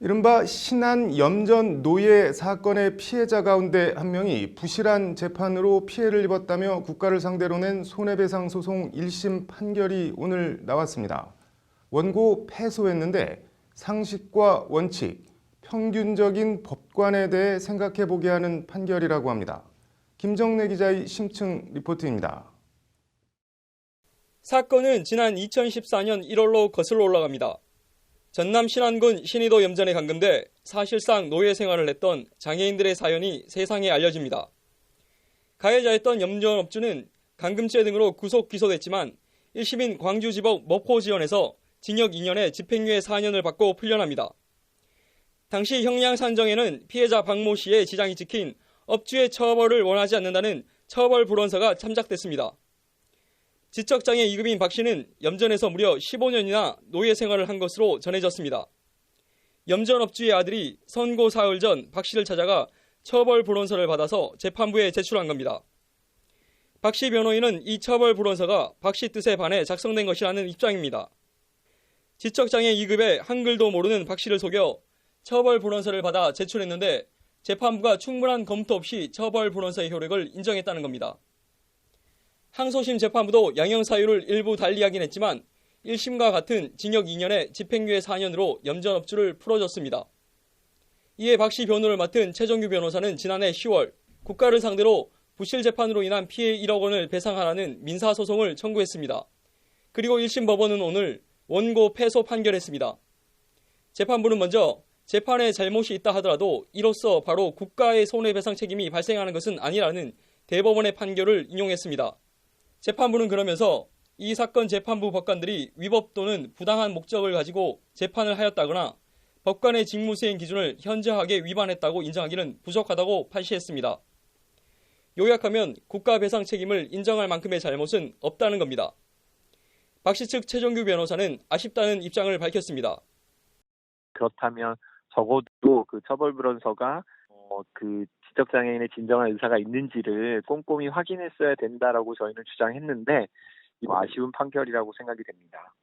이른바 신안 염전 노예 사건의 피해자 가운데 한 명이 부실한 재판으로 피해를 입었다며 국가를 상대로 낸 손해배상 소송 1심 판결이 오늘 나왔습니다. 원고 패소했는데 상식과 원칙, 평균적인 법관에 대해 생각해보게 하는 판결이라고 합니다. 김정래 기자의 심층 리포트입니다. 사건은 지난 2014년 1월로 거슬러 올라갑니다. 전남 신안군 신의도 염전에 감금돼 사실상 노예 생활을 했던 장애인들의 사연이 세상에 알려집니다. 가해자였던 염전업주는 감금죄 등으로 구속 기소됐지만 1심인 광주지법 목포지원에서 징역 2년에 집행유예 4년을 받고 풀려납니다. 당시 형량 산정에는 피해자 박모 씨의 지장이 찍힌 업주의 처벌을 원하지 않는다는 처벌 불원서가 참작됐습니다. 지적장애 2급인 박 씨는 염전에서 무려 15년이나 노예 생활을 한 것으로 전해졌습니다. 염전업주의 아들이 선고 사흘 전 박 씨를 찾아가 처벌 불원서를 받아서 재판부에 제출한 겁니다. 박 씨 변호인은 이 처벌 불원서가 박 씨 뜻에 반해 작성된 것이라는 입장입니다. 지적장애 2급에 한글도 모르는 박 씨를 속여 처벌 불원서를 받아 제출했는데 재판부가 충분한 검토 없이 처벌 불원서의 효력을 인정했다는 겁니다. 항소심 재판부도 양형 사유를 일부 달리하긴 했지만 1심과 같은 징역 2년에 집행유예 4년으로 염전업주를 풀어줬습니다. 이에 박 씨 변호를 맡은 최정규 변호사는 지난해 10월 국가를 상대로 부실 재판으로 인한 피해 1억 원을 배상하라는 민사소송을 청구했습니다. 그리고 1심 법원은 오늘 원고 패소 판결했습니다. 재판부는 먼저 재판에 잘못이 있다 하더라도 이로써 바로 국가의 손해배상 책임이 발생하는 것은 아니라는 대법원의 판결을 인용했습니다. 재판부는 그러면서 이 사건 재판부 법관들이 위법 또는 부당한 목적을 가지고 재판을 하였다거나 법관의 직무수행 기준을 현저하게 위반했다고 인정하기는 부족하다고 판시했습니다. 요약하면 국가 배상 책임을 인정할 만큼의 잘못은 없다는 겁니다. 박 씨 측 최정규 변호사는 아쉽다는 입장을 밝혔습니다. 그렇다면 적어도 그 처벌불원서가 그 지적장애인의 진정한 의사가 있는지를 꼼꼼히 확인했어야 된다라고 저희는 주장했는데 아쉬운 판결이라고 생각이 됩니다.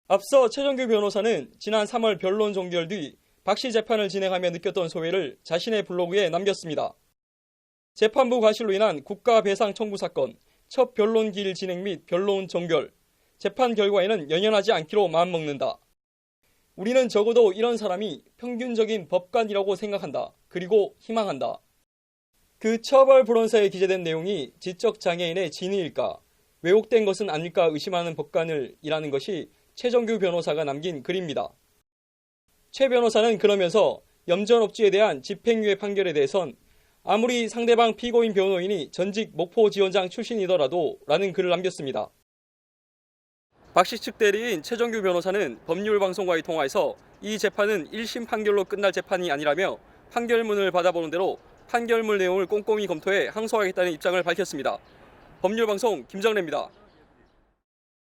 앞서 최정규 변호사는 지난 3월 변론 종결 뒤 박 씨 재판을 진행하며 느꼈던 소외를 자신의 블로그에 남겼습니다. 재판부 과실로 인한 국가 배상 청구 사건, 첫 변론 기일 진행 및 변론 종결, 재판 결과에는 연연하지 않기로 마음먹는다. 우리는 적어도 이런 사람이 평균적인 법관이라고 생각한다. 그리고 희망한다. 그 처벌 불원서에 기재된 내용이 지적장애인의 진위일까, 왜곡된 것은 아닐까 의심하는 법관을 이라는 것이 최정규 변호사가 남긴 글입니다. 최 변호사는 그러면서 염전업주에 대한 집행유예 판결에 대해선 아무리 상대방 피고인 변호인이 전직 목포지원장 출신이더라도 라는 글을 남겼습니다. 박 씨 측 대리인 최정규 변호사는 법률방송과의 통화에서 이 재판은 1심 판결로 끝날 재판이 아니라며 판결문을 받아보는 대로 판결문 내용을 꼼꼼히 검토해 항소하겠다는 입장을 밝혔습니다. 법률방송 김정래입니다.